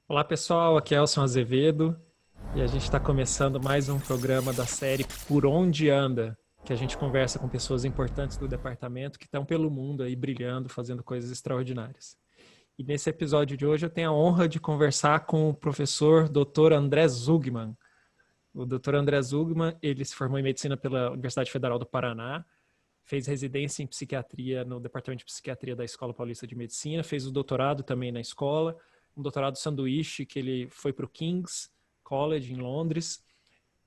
Olá pessoal, aqui é Elson Azevedo e a gente está começando mais um programa da série Por Onde Anda, que a gente conversa com pessoas importantes do departamento que estão pelo mundo aí brilhando, fazendo coisas extraordinárias. E nesse episódio de hoje eu tenho a honra de conversar com o professor Dr. André Zugman. O Dr. André Zugman, ele se formou em medicina pela Universidade Federal do Paraná, fez residência em psiquiatria no Departamento de Psiquiatria da Escola Paulista de Medicina, fez o doutorado também na escola, um doutorado sanduíche que ele foi para o King's College em Londres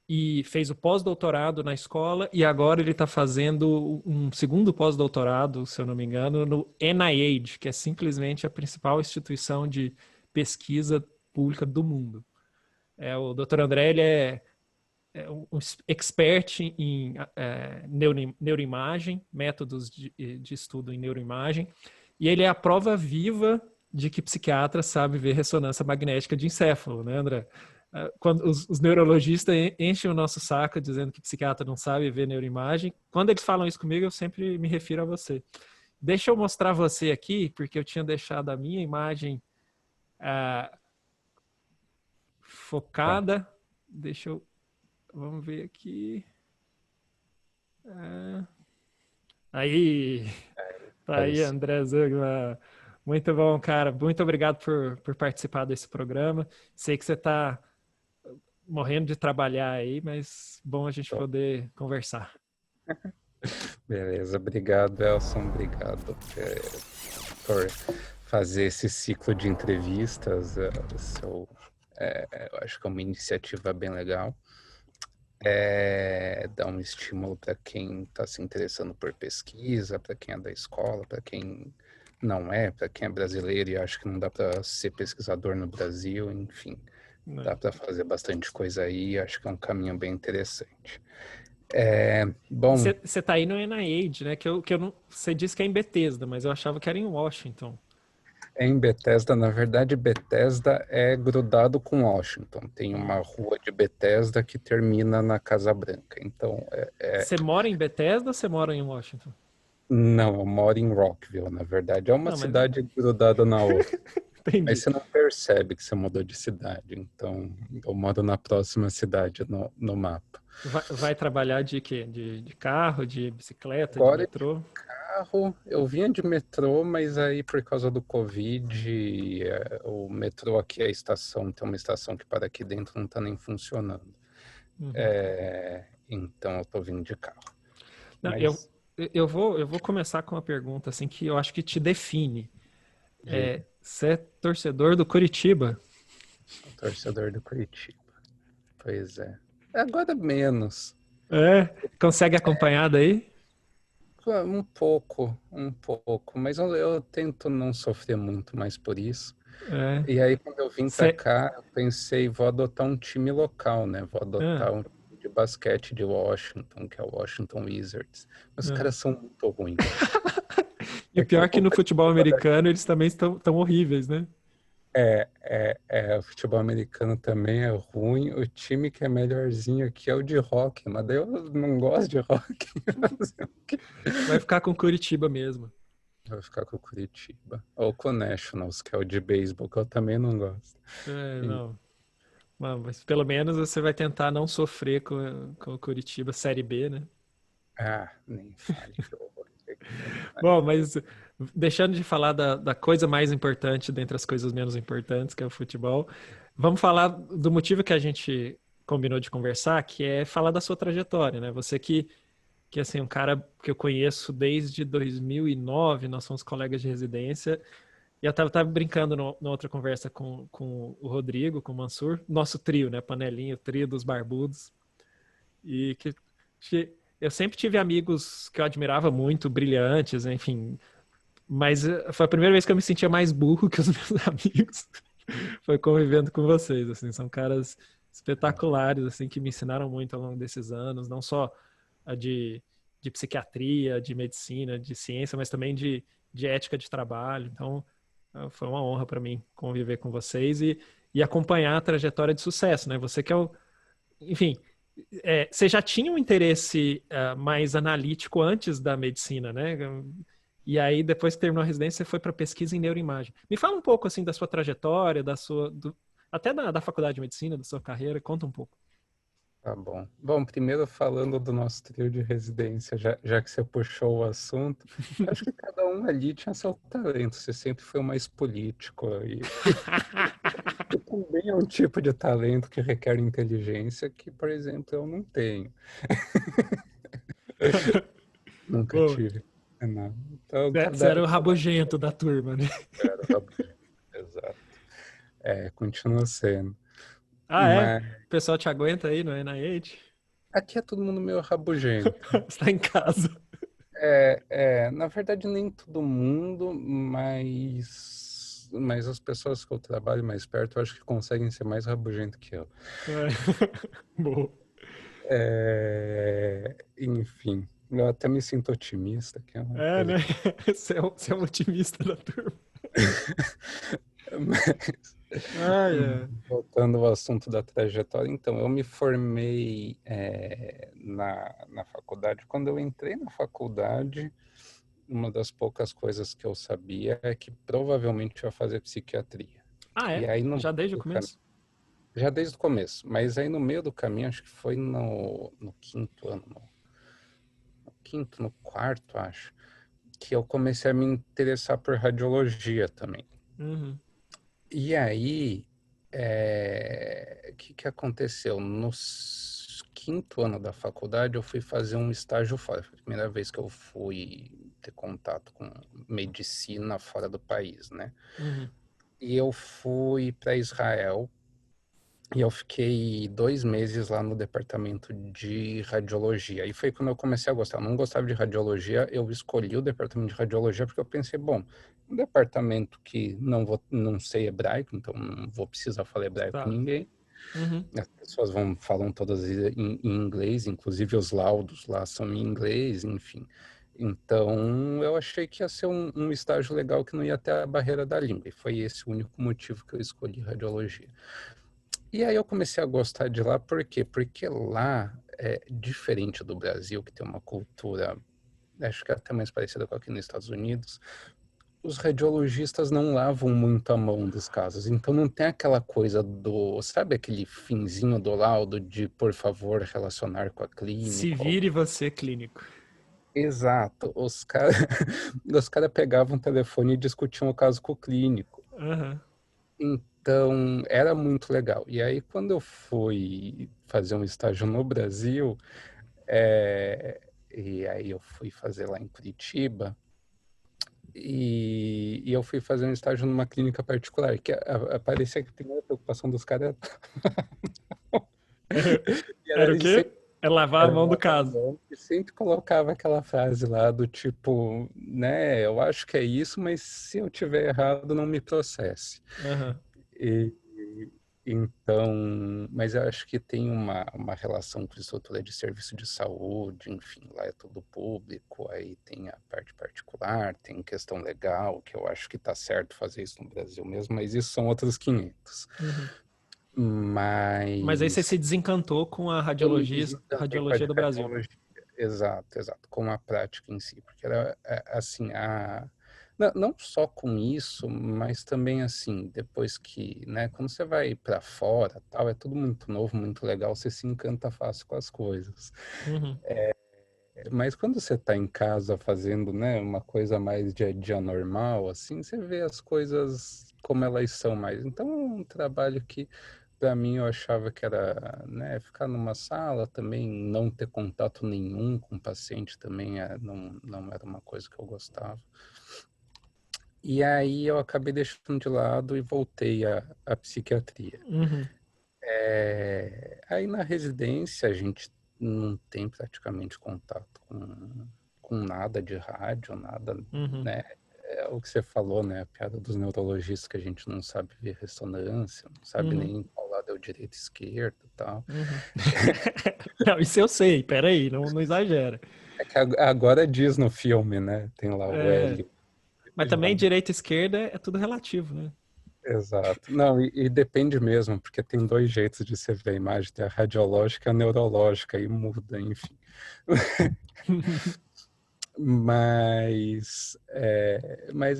e fez o pós-doutorado na escola e agora ele está fazendo um segundo pós-doutorado, se eu não me engano, no NIH, que é simplesmente a principal instituição de pesquisa pública do mundo. O Dr. André ele é um expert em neuroimagem, métodos de estudo em neuroimagem, e ele é a prova viva de que psiquiatra sabe ver ressonância magnética de encéfalo, né, André? Quando os neurologistas enchem o nosso saco dizendo que psiquiatra não sabe ver neuroimagem, quando eles falam isso comigo, eu sempre me refiro a você. Deixa eu mostrar você aqui, porque eu tinha deixado a minha imagem Tá. focada. Vamos ver aqui. Aí, tá aí, Parece. André Zugman. Muito bom, cara. Muito obrigado por participar desse programa. Sei que você está morrendo de trabalhar aí, mas bom a gente Tô. poder conversar. Beleza, obrigado, Elson. Obrigado por fazer esse ciclo de entrevistas. Eu acho que é uma iniciativa bem legal. Dá um estímulo para quem está se interessando por pesquisa, para quem é da escola, para quem não é, para quem é brasileiro e acha que não dá para ser pesquisador no Brasil, enfim. Dá para fazer bastante coisa aí, acho que é um caminho bem interessante. Bom, Você está aí no NIH, né? Que eu não, você disse que é em Bethesda, mas eu achava que era em Washington. em Bethesda, na verdade, Bethesda é grudado com Washington. Tem uma Hum. rua de Bethesda que termina na Casa Branca. Então, Você mora em Bethesda ou você mora em Washington? não, eu moro em Rockville, na verdade. É uma Não, mas cidade grudada na outra. Mas entendi. você não percebe que você mudou de cidade. Então, eu moro na próxima cidade no mapa. Vai trabalhar de quê? De carro, de bicicleta, de Agora, de metrô? carro, eu vinha de metrô, mas aí por causa do Covid, o metrô aqui, a estação, tem uma estação que para aqui dentro não está nem funcionando. Uhum. Então eu tô vindo de carro. Não, Mas eu vou começar com uma pergunta assim que eu acho que te define. diga, Você é torcedor do Curitiba? o torcedor do Curitiba. Pois é. Agora menos. É? Consegue acompanhar daí? Um pouco, mas eu tento não sofrer muito mais por isso. É. E aí, quando eu vim para Cê, cá, eu pensei, vou adotar um time local, né? Vou é, adotar um time de basquete de Washington, que é o Washington Wizards. Mas os é. caras são muito ruins. E o pior é que no futebol americano eles também estão tão horríveis, né? O futebol americano também é ruim. O time que é melhorzinho aqui é o de rock, mas daí eu não gosto de rock. Fazer o quê? Vai ficar com Curitiba mesmo. Vou ficar com o Curitiba. Ou com o Nationals, que é o de beisebol, que eu também não gosto. É, E- não. Mas pelo menos você vai tentar não sofrer com o Curitiba Série B, né? nem fale que horror. Bom, mas deixando de falar da coisa mais importante dentre as coisas menos importantes, que é o futebol, vamos falar do motivo que a gente combinou de conversar, que é falar da sua trajetória, né? Você que assim, um cara que eu conheço desde 2009, nós somos colegas de residência, e eu tava brincando na outra conversa com o Rodrigo, com o Mansur, nosso trio, né? Panelinha, o trio dos barbudos, e que eu sempre tive amigos que eu admirava muito, brilhantes, enfim, mas foi a primeira vez que eu me sentia mais burro que os meus amigos. Foi convivendo com vocês, assim, são caras espetaculares, assim, que me ensinaram muito ao longo desses anos, não só a de psiquiatria, de medicina, de ciência, mas também de ética de trabalho. Então, foi uma honra para mim conviver com vocês e acompanhar a trajetória de sucesso, né? Você que é o, enfim, você já tinha um interesse mais analítico antes da medicina, né? E aí, depois que terminou a residência, você foi para pesquisa em neuroimagem. Me fala um pouco assim da sua trajetória, Até da faculdade de medicina, da sua carreira, conta um pouco. Tá bom. Bom, primeiro falando do nosso trio de residência, já que você puxou o assunto, acho que cada um ali tinha seu talento. Você sempre foi o mais político e também é um tipo de talento que requer inteligência que, por exemplo, eu não tenho. Nunca Boa. tive. Não. Então, Você era o rabugento da turma, né? era rabugento. Exato. Continua sendo. Ah, é? Mas O pessoal te aguenta aí no NIH? aqui é todo mundo meio rabugento. Você tá em casa. Na verdade, nem todo mundo, mas as pessoas que eu trabalho mais perto, eu acho que conseguem ser mais rabugento que eu. É. Boa. Enfim, eu até me sinto otimista, que é uma É, coisa né? que... Você é um otimista da turma. Mas, Ah, é. voltando ao assunto da trajetória, então, eu me formei na faculdade. Quando eu entrei na faculdade, uma das poucas coisas que eu sabia é que provavelmente eu ia fazer psiquiatria. Ah, E é? aí, no Já meio desde o do caminho, começo? já desde o começo, mas aí no meio do caminho, acho que foi no quinto ano, no quinto, no quarto, acho, que eu comecei a me interessar por radiologia também. Uhum. E aí, o que aconteceu? No quinto ano da faculdade, eu fui fazer um estágio fora. Foi a primeira vez que eu fui ter contato com medicina fora do país, né? Uhum. E eu fui para Israel e eu fiquei 2 meses lá no departamento de radiologia. E foi quando eu comecei a gostar. Eu não gostava de radiologia, eu escolhi o departamento de radiologia porque eu pensei, bom, um departamento que não sei hebraico, então não vou precisar falar hebraico com Tá. ninguém. Uhum. As pessoas falam todas em inglês, inclusive os laudos lá são em inglês, enfim. Então, eu achei que ia ser um estágio legal que não ia ter a barreira da língua. E foi esse o único motivo que eu escolhi radiologia. E aí eu comecei a gostar de lá, por quê? Porque lá é diferente do Brasil, que tem uma cultura, acho que é até mais parecida com aqui nos Estados Unidos. Os radiologistas não lavam muito a mão dos casos, então não tem aquela coisa sabe aquele finzinho do laudo de, por favor, relacionar com a Se clínica? vire você, clínico. Exato, os caras os cara pegavam o telefone e discutiam o caso com o clínico. Aham. Então, era muito legal. E aí, quando eu fui fazer um estágio no Brasil, e aí eu fui fazer lá em Curitiba, e eu fui fazer um estágio numa clínica particular, que parecia que a primeira preocupação dos caras Era o e quê? sempre É lavar a era mão do lavar a caso. mão, e sempre colocava aquela frase lá do tipo, né, eu acho que é isso, mas se eu tiver errado, não me processe. Aham. E, então, mas eu acho que tem uma relação com estrutura de serviço de saúde, enfim, lá é tudo público, aí tem a parte particular, tem questão legal, que eu acho que está certo fazer isso no Brasil mesmo, mas isso são outros 500. Uhum. Mas aí você Mas se desencantou com a eu me radiologia, desencantei com a radiologia de do Brasil. radiologia. Exato, exato, com a prática em si, porque era assim, não só com isso, mas também assim, depois que, né, quando você vai para fora, tal, é tudo muito novo, muito legal, você se encanta fácil com as coisas. Uhum. Mas quando você está em casa fazendo, né, uma coisa mais dia a dia normal, assim, você vê as coisas como elas são mais. Então, é um trabalho que para mim eu achava que era, né, ficar numa sala também, não ter contato nenhum com o paciente também não era uma coisa que eu gostava. E aí eu acabei deixando de lado e voltei à psiquiatria. Uhum. Aí na residência a gente não tem praticamente contato com nada de rádio, nada, Uhum. né? É o que você falou, né? A piada dos neurologistas que a gente não sabe ver ressonância, não sabe Uhum. nem qual lado é o direito e esquerdo e tal. Uhum. Não, isso eu sei, peraí, não exagera. É que agora diz no filme, né? Tem lá o É, L. mas também direita e esquerda é tudo relativo, né? Exato. Não, e depende mesmo, porque tem dois jeitos de você ver a imagem, tem a radiológica e a neurológica, e muda, enfim. Mas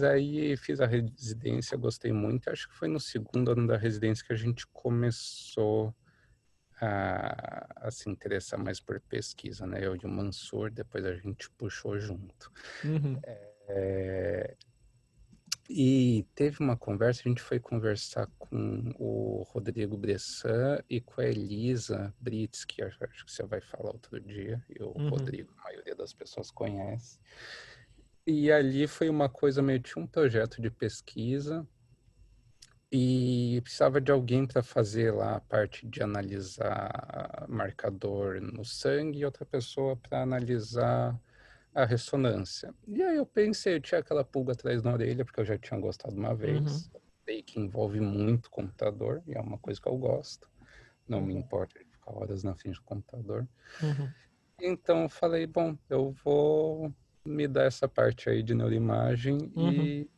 aí fiz a residência, gostei muito. Acho que foi no segundo ano da residência que a gente começou a se interessar mais por pesquisa, né? Eu e o Mansur, depois a gente puxou junto. Uhum, É, E teve uma conversa, a gente foi conversar com o Rodrigo Bressan e com a Elisa Brits, que acho que você vai falar outro dia, e o uhum, Rodrigo, a maioria das pessoas conhece. E ali foi uma coisa meio, tinha um projeto de pesquisa e precisava de alguém para fazer lá a parte de analisar marcador no sangue e outra pessoa para analisar a ressonância. E aí eu pensei, eu tinha aquela pulga atrás da orelha, porque eu já tinha gostado uma uhum, vez. Sei que envolve muito computador, e é uma coisa que eu gosto. Não me uhum, importa de ficar horas na frente do computador. uhum, Então eu falei, bom, eu vou me dar essa parte aí de neuroimagem uhum, e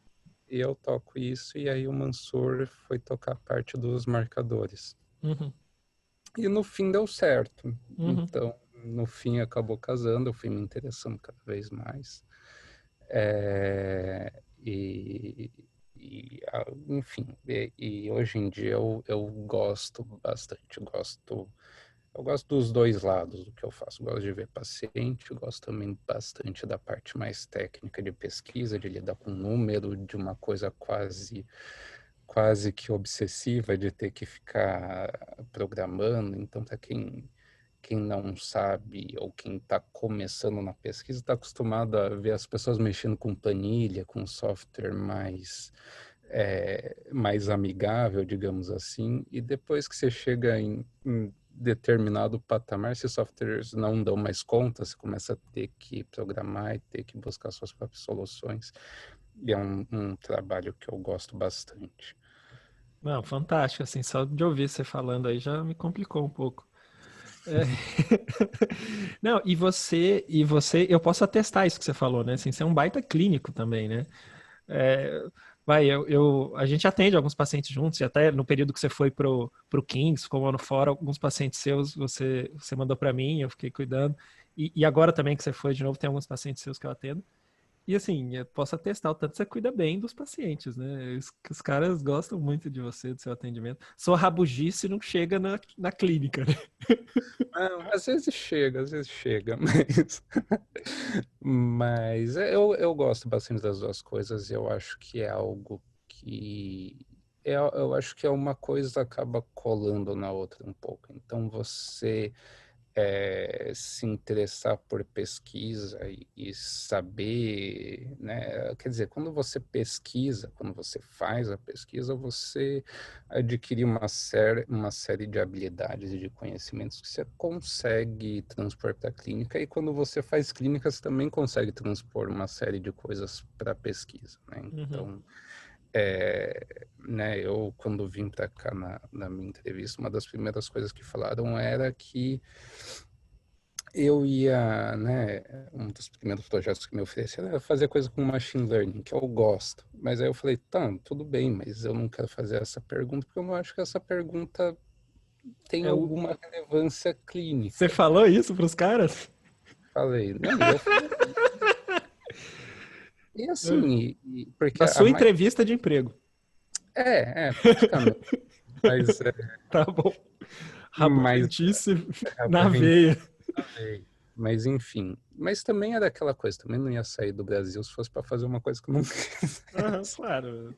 eu toco isso. E aí o Mansur foi tocar a parte dos marcadores. uhum, E no fim deu certo. uhum, Então, no fim acabou casando, eu fui me interessando cada vez mais. E, enfim, e hoje em dia eu gosto bastante, eu gosto dos dois lados do que eu faço. Gosto de ver paciente, gosto também bastante da parte mais técnica de pesquisa, de lidar com número, de uma coisa quase que obsessiva de ter que ficar programando. Então, para quem não sabe ou quem está começando na pesquisa está acostumado a ver as pessoas mexendo com planilha, com software mais amigável, digamos assim, e depois que você chega em determinado patamar, esses softwares não dão mais conta, você começa a ter que programar e ter que buscar suas próprias soluções. E é um trabalho que eu gosto bastante. Não, fantástico, assim, só de ouvir você falando aí já me complicou um pouco. É. Não, eu posso atestar isso que você falou, né? Assim, você é um baita clínico também, né? É, a gente atende alguns pacientes juntos, e até no período que você foi pro Kings, ficou um ano fora, alguns pacientes seus você mandou para mim, eu fiquei cuidando. E agora também que você foi de novo, tem alguns pacientes seus que eu atendo. E assim, eu posso atestar o tanto que você cuida bem dos pacientes, né? Os caras gostam muito de você, do seu atendimento. Sua rabugice não chega na clínica, né? Não, às vezes chega, mas eu gosto bastante das duas coisas. Eu acho que é algo que eu acho que é uma coisa acaba colando na outra um pouco. Então você se interessar por pesquisa e saber, né? Quer dizer, quando você pesquisa, quando você faz a pesquisa, você adquire uma série de habilidades e de conhecimentos que você consegue transpor para a clínica, e quando você faz clínica, você também consegue transpor uma série de coisas para a pesquisa, né? Uhum. Então, né, eu quando vim para cá na minha entrevista, uma das primeiras coisas que falaram era que eu ia, né, um dos primeiros projetos que me ofereceram era fazer coisa com machine learning, que eu gosto. Mas aí eu falei, tá, tudo bem, mas eu não quero fazer essa pergunta, porque eu não acho que essa pergunta tem É o... alguma relevância Você clínica. falou isso pros caras? Falei, não, e eu falei, e É. assim, porque Na sua entrevista de emprego. praticamente, mas, Tá bom. mas Rabugentice a na gente veia. falei. Mas enfim, mas também era aquela coisa, também não ia sair do Brasil se fosse para fazer uma coisa que eu não Aham, quisesse. claro.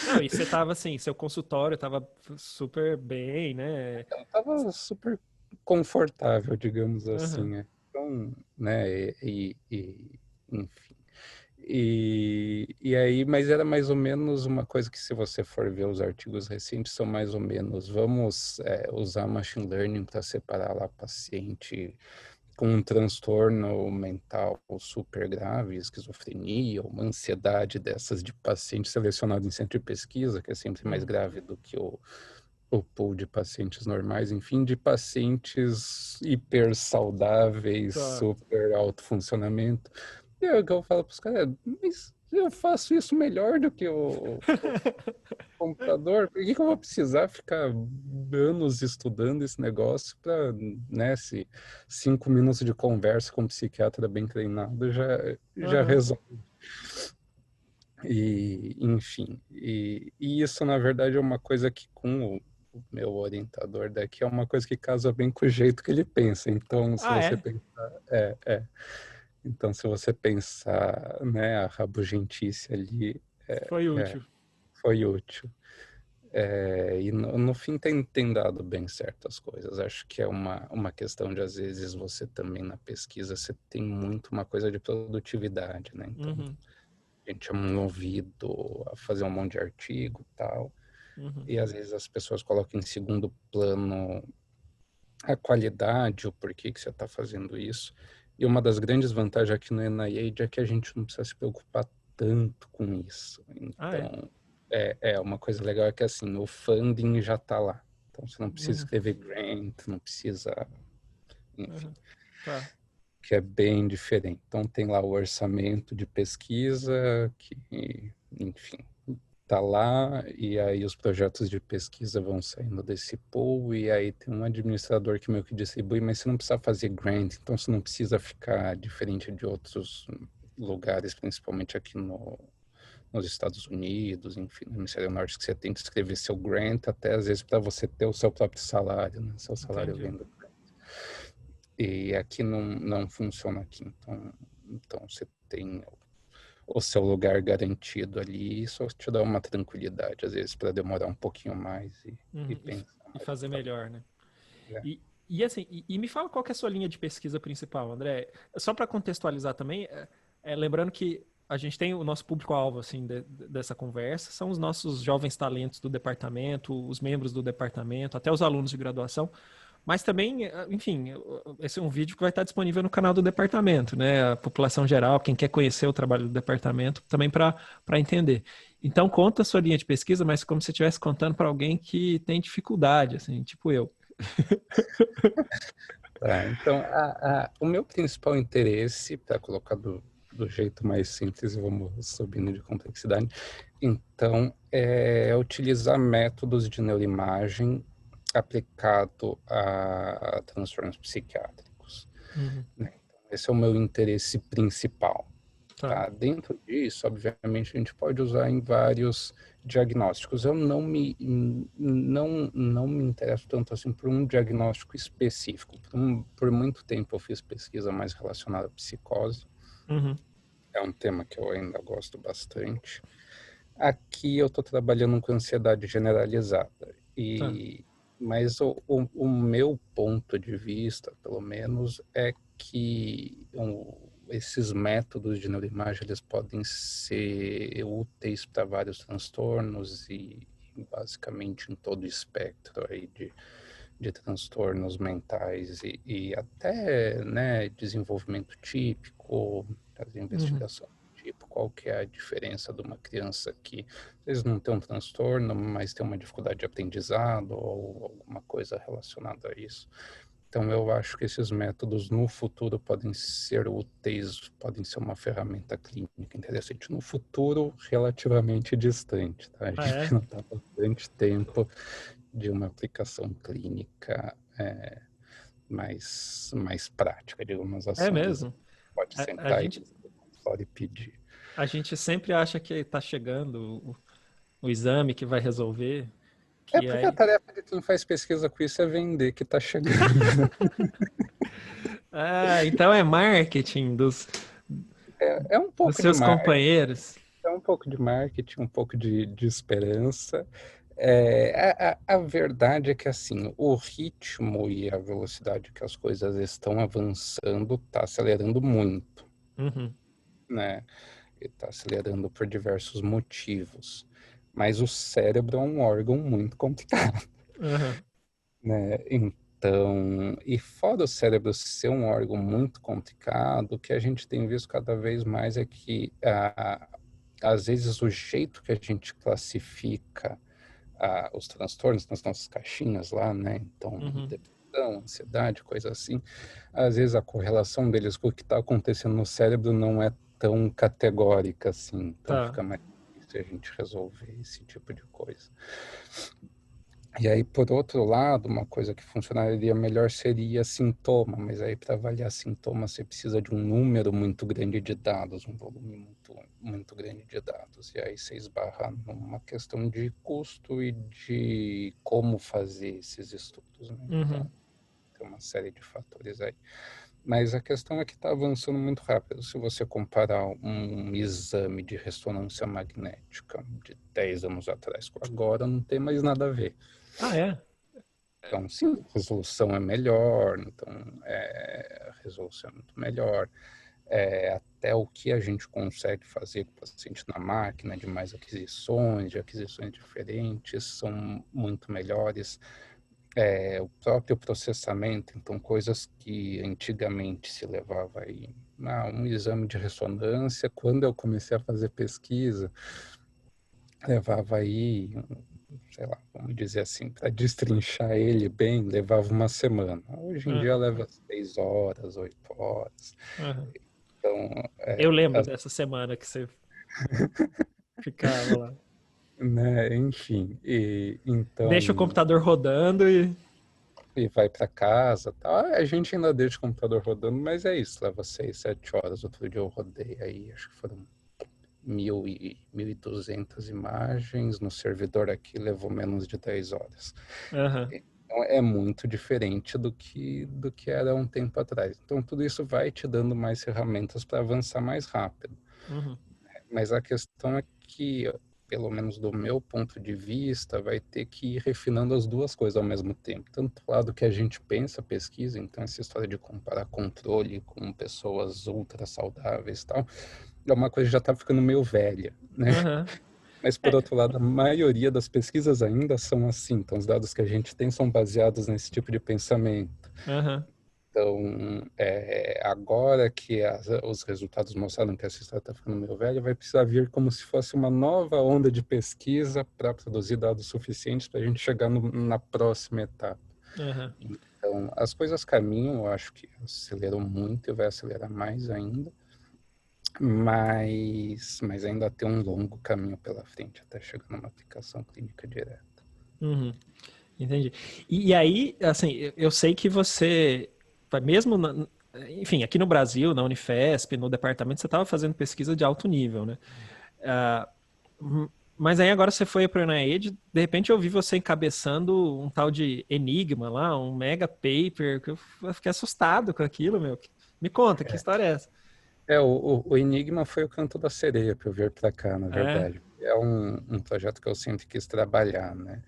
Não, e você tava assim, seu consultório tava super bem, né? Eu tava super confortável, digamos assim, Aham. né? Então, né, enfim. E aí, mas era mais ou menos uma coisa que, se você for ver os artigos recentes, são mais ou menos, vamos usar machine learning para separar lá paciente com um transtorno mental super grave, esquizofrenia, ou uma ansiedade dessas de paciente selecionado em centro de pesquisa, que é sempre mais Uhum. grave do que o pool de pacientes normais, enfim, de pacientes hiper saudáveis, Tá. super alto funcionamento. E é o que eu falo pros caras, mas eu faço isso melhor do que o computador, por que que eu vou precisar ficar anos estudando esse negócio para, né, se 5 minutos de conversa com um psiquiatra bem treinado já Aham. resolve. E, enfim, e isso na verdade é uma coisa que com o meu orientador daqui é uma coisa que casa bem com o jeito que ele pensa. Então, se Ah, você é? pensar, então se você pensar, né, a rabugentice ali Foi é, útil. foi útil. E no fim tem dado bem certo as coisas. Acho que é uma questão de, às vezes, você também na pesquisa, você tem muito uma coisa de produtividade, né? Então, Uhum, a gente é movido a fazer um monte de artigo e tal, uhum, e às vezes as pessoas colocam em segundo plano a qualidade, o porquê que você está fazendo isso. E uma das grandes vantagens aqui no NIH é que a gente não precisa se preocupar tanto com isso. ah, é? Então, uma coisa legal é que assim, o funding já está lá. Então, você não precisa Uhum, escrever grant, não precisa, enfim, uhum. Tá. que é bem diferente. Então, tem lá o orçamento de pesquisa, que, enfim, tá lá, e aí os projetos de pesquisa vão saindo desse pool, e aí tem um administrador que meio que distribui, mas você não precisa fazer grant, então você não precisa ficar diferente de outros lugares, principalmente aqui nos Estados Unidos, enfim, no Hemisfério Norte, que você tem que escrever seu grant, até às vezes para você ter o seu próprio salário, né? Seu salário Entendi. vem do grant. E aqui não funciona aqui, então você tem o seu lugar garantido ali, isso te dá uma tranquilidade, às vezes, para demorar um pouquinho mais e Uhum. pensar E mais no fazer trabalho. melhor, né? É. E assim, e me fala qual que é a sua linha de pesquisa principal, André. Só para contextualizar também, lembrando que a gente tem o nosso público-alvo assim dessa conversa, são os nossos jovens talentos do departamento, os membros do departamento, até os alunos de graduação. Mas também, enfim, esse é um vídeo que vai estar disponível no canal do departamento, né? A população geral, quem quer conhecer o trabalho do departamento, também para entender. Então, conta a sua linha de pesquisa, mas como se estivesse contando para alguém que tem dificuldade, assim, tipo eu. Tá, então, o meu principal interesse, para colocar do jeito mais simples, vamos subindo de complexidade, então, é utilizar métodos de neuroimagem aplicado a transtornos psiquiátricos, Uhum, né? Então, esse é o meu interesse principal. tá. Tá? Dentro disso, obviamente, a gente pode usar em vários diagnósticos. Eu não me interesso tanto assim por um diagnóstico específico. Por muito tempo eu fiz pesquisa mais relacionada à psicose. Uhum, É um tema que eu ainda gosto bastante. Aqui eu estou trabalhando com ansiedade generalizada. tá. Mas o meu ponto de vista, pelo menos, é que esses métodos de neuroimagem eles podem ser úteis para vários transtornos e basicamente em todo o espectro aí de transtornos mentais e até, né, desenvolvimento típico, as Uhum, investigações tipo qual que é a diferença de uma criança que às vezes não tem um transtorno, mas tem uma dificuldade de aprendizado ou alguma coisa relacionada a isso. Então, eu acho que esses métodos no futuro podem ser úteis, podem ser uma ferramenta clínica interessante no futuro relativamente distante, tá? A ah, gente é? não está bastante tempo de uma aplicação clínica mais prática, digamos É assim. mesmo. Pode A sentar aí gente, e pedir. a gente sempre acha que está chegando o exame que vai resolver, É que porque a aí. tarefa de quem faz pesquisa com isso é vender que está chegando. Ah, então é marketing É um dos pouco de seus marketing, companheiros. um pouco de esperança. A verdade é que assim, o ritmo e a velocidade que as coisas estão avançando está acelerando muito, Uhum, né? Está acelerando por diversos motivos. Mas o cérebro é um órgão muito complicado, uhum, né? Então, e fora o cérebro ser um órgão muito complicado, o que a gente tem visto cada vez mais é que, às vezes, o jeito que a gente classifica os transtornos nas nossas caixinhas lá, né? Então, uhum, depressão, ansiedade, coisa assim, às vezes a correlação deles com o que está acontecendo no cérebro não é tão categórica assim, então Tá. fica mais difícil a gente resolver esse tipo de coisa. E aí, por outro lado, uma coisa que funcionaria melhor seria sintoma, mas aí para avaliar sintoma você precisa de um número muito grande de dados, um volume muito grande de dados. E aí você esbarra numa questão de custo e de como fazer esses estudos, né? Uhum. Então, tem uma série de fatores aí. Mas a questão é que está avançando muito rápido. Se você comparar um exame de ressonância magnética de 10 anos atrás com agora, não tem mais nada a ver. Ah, é? Então, sim, a resolução é melhor, então a resolução é muito melhor. Até o que a gente consegue fazer com o paciente na máquina, de mais aquisições, de aquisições diferentes, são muito melhores. O próprio processamento, então, coisas que antigamente se levava aí, um exame de ressonância, quando eu comecei a fazer pesquisa, levava aí, sei lá, vamos dizer assim, para destrinchar ele bem, levava uma semana. Hoje em dia Aham, leva 6 horas, 8 horas. aham. Então, Eu lembro dessa semana que você ficava lá. né, enfim, Deixa o então computador rodando e. e vai para casa, tá? A gente ainda deixa o computador rodando, mas é isso, leva 6, 7 horas. Outro dia eu rodei aí, acho que foram 1.200 imagens, no servidor aqui levou menos de 10 horas. Aham, Então é muito diferente do que era um tempo atrás. Então tudo isso vai te dando mais ferramentas para avançar mais rápido. uhum, Mas a questão é que, pelo menos do meu ponto de vista, vai ter que ir refinando as duas coisas ao mesmo tempo. Tanto o lado que a gente pensa, pesquisa, então essa história de comparar controle com pessoas ultra saudáveis e tal, é uma coisa que já está ficando meio velha, né? aham, Mas, por é, outro lado, a maioria das pesquisas ainda são assim. Então, os dados que a gente tem são baseados nesse tipo de pensamento. aham, Então, agora que os resultados mostraram que essa história está ficando meio velha, vai precisar vir como se fosse uma nova onda de pesquisa para produzir dados suficientes para a gente chegar na próxima etapa. aham. Então, as coisas caminham, eu acho que acelerou muito e vai acelerar mais ainda, mas ainda tem um longo caminho pela frente até chegar numa aplicação clínica direta. Uhum, entendi. E aí, assim, eu sei que você, mesmo, enfim, aqui no Brasil, na Unifesp, no departamento, você estava fazendo pesquisa de alto nível, né? Ah, mas aí agora você foi para o NIH, de repente eu vi você encabeçando um tal de Enigma lá, um mega paper, que eu fiquei assustado com aquilo, meu. Me conta, que história é essa? O Enigma foi o canto da sereia para eu vir para cá, na É, verdade. É um projeto que eu sempre quis trabalhar, né?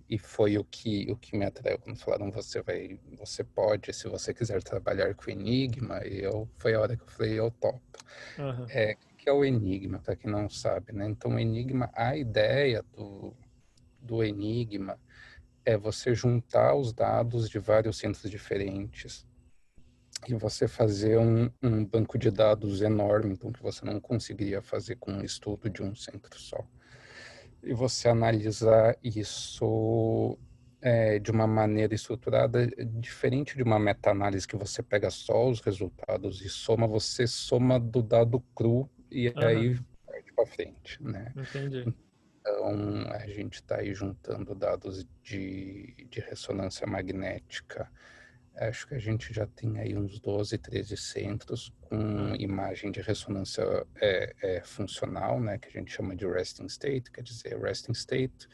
E foi o que me atraiu quando falaram você pode, se você quiser trabalhar com Enigma, foi a hora que eu falei, eu topo. aham, O que é o Enigma, para quem não sabe, né? Então, o Enigma, a ideia do Enigma é você juntar os dados de vários centros diferentes e você fazer um banco de dados enorme, então que você não conseguiria fazer com um estudo de um centro só. E você analisar isso de uma maneira estruturada, diferente de uma meta-análise que você pega só os resultados e soma, você soma do dado cru e aham, aí parte para frente, né? entendi. Então, a gente está aí juntando dados de ressonância magnética. Acho que a gente já tem aí uns 12, 13 centros com Ah, imagem de ressonância funcional, né, que a gente chama de resting state, quer dizer, resting state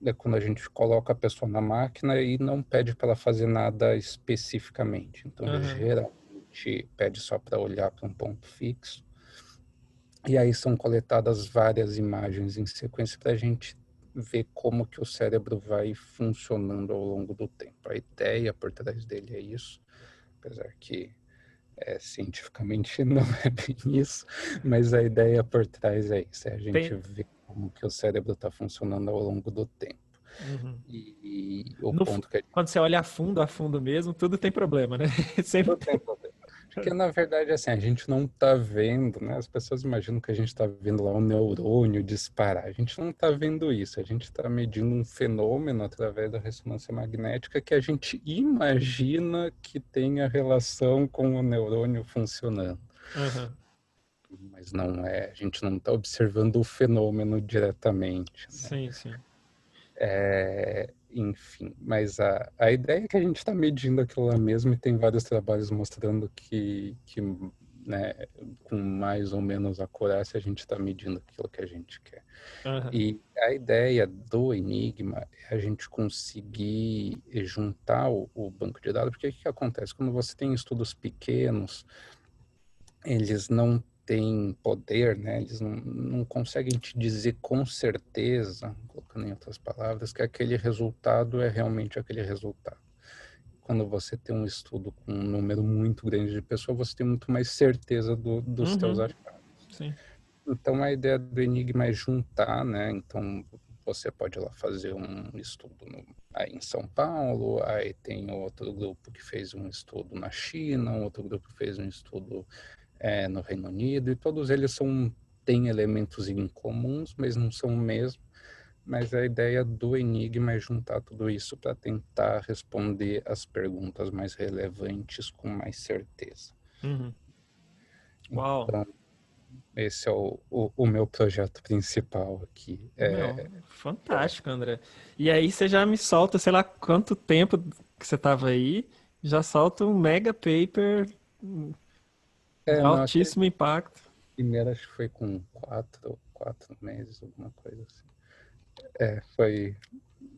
é quando a gente coloca a pessoa na máquina e não pede para ela fazer nada especificamente. Então, aham, geralmente pede só para olhar para um ponto fixo. E aí são coletadas várias imagens em sequência para a gente ver como que o cérebro vai funcionando ao longo do tempo. A ideia por trás dele é isso, apesar que cientificamente não é bem isso, mas a ideia por trás é isso, é a gente tem, ver como que o cérebro está funcionando ao longo do tempo. uhum. E o No fu- ponto que a gente Quando você olha a fundo mesmo, tudo tem problema, né? Sempre todo tem. tempo Porque, na verdade, assim, a gente não está vendo, né? As pessoas imaginam que a gente está vendo lá um neurônio disparar. A gente não está vendo isso. A gente está medindo um fenômeno através da ressonância magnética que a gente imagina que tenha relação com o neurônio funcionando. Aham. Mas não é. A gente não está observando o fenômeno diretamente, né? Sim, sim. Enfim, mas a ideia é que a gente está medindo aquilo lá mesmo e tem vários trabalhos mostrando que né, com mais ou menos acurácia a gente está medindo aquilo que a gente quer. Aham. E a ideia do Enigma é a gente conseguir juntar o banco de dados, porque o que acontece? Quando você tem estudos pequenos, eles não têm poder, né? Eles não conseguem te dizer com certeza, colocando em outras palavras, que aquele resultado é realmente aquele resultado. Quando você tem um estudo com um número muito grande de pessoas, você tem muito mais certeza dos teus Uhum. achados. Sim. Então, a ideia do Enigma é juntar, né? Então, você pode ir lá fazer um estudo aí em São Paulo, aí tem outro grupo que fez um estudo na China, outro grupo que fez um estudo no Reino Unido, e todos eles têm elementos incomuns, mas não são o mesmo. Mas a ideia do Enigma é juntar tudo isso para tentar responder as perguntas mais relevantes com mais certeza. Uhum. Uau. Então, esse é o meu projeto principal aqui. Meu, fantástico, André. E aí você já me solta, sei lá quanto tempo que você estava aí, já solta um mega paper de Não, aquele altíssimo impacto. primeiro acho que foi com quatro meses, alguma coisa assim.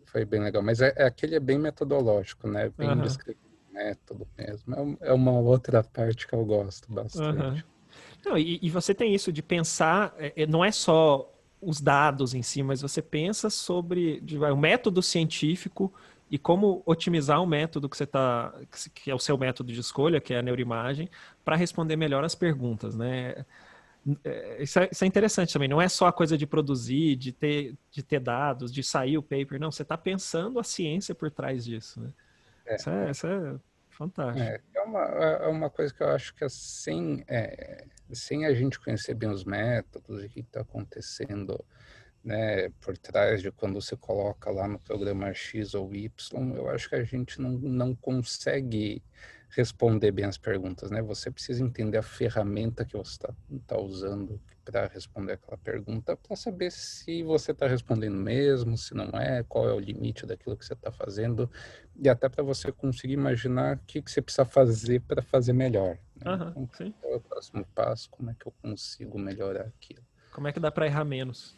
Foi bem legal. Mas aquele é bem metodológico, né? Bem Aham, descrevendo o método mesmo. É uma outra parte que eu gosto aham. bastante. Não, e você tem isso de pensar, não é só os dados em si, mas você pensa sobre o método científico e como otimizar o método que você tá, que é o seu método de escolha, que é a neuroimagem, para responder melhor as perguntas, né? Isso é interessante também. Não é só a coisa de produzir, de ter dados, de sair o paper. Não, você está pensando a ciência por trás disso, né? É, Isso é fantástico. é uma coisa que eu acho que assim, sem a gente conhecer bem os métodos e o que está acontecendo, né, por trás de quando você coloca lá no programa X ou Y, eu acho que a gente não consegue responder bem as perguntas, né? Você precisa entender a ferramenta que você está usando para responder aquela pergunta, para saber se você está respondendo mesmo, se não é, qual é o limite daquilo que você está fazendo, e até para você conseguir imaginar o que você precisa fazer para fazer melhor, né? Aham, Então, sim. qual é o próximo passo? Como é que eu consigo melhorar aquilo? Como é que dá para errar menos?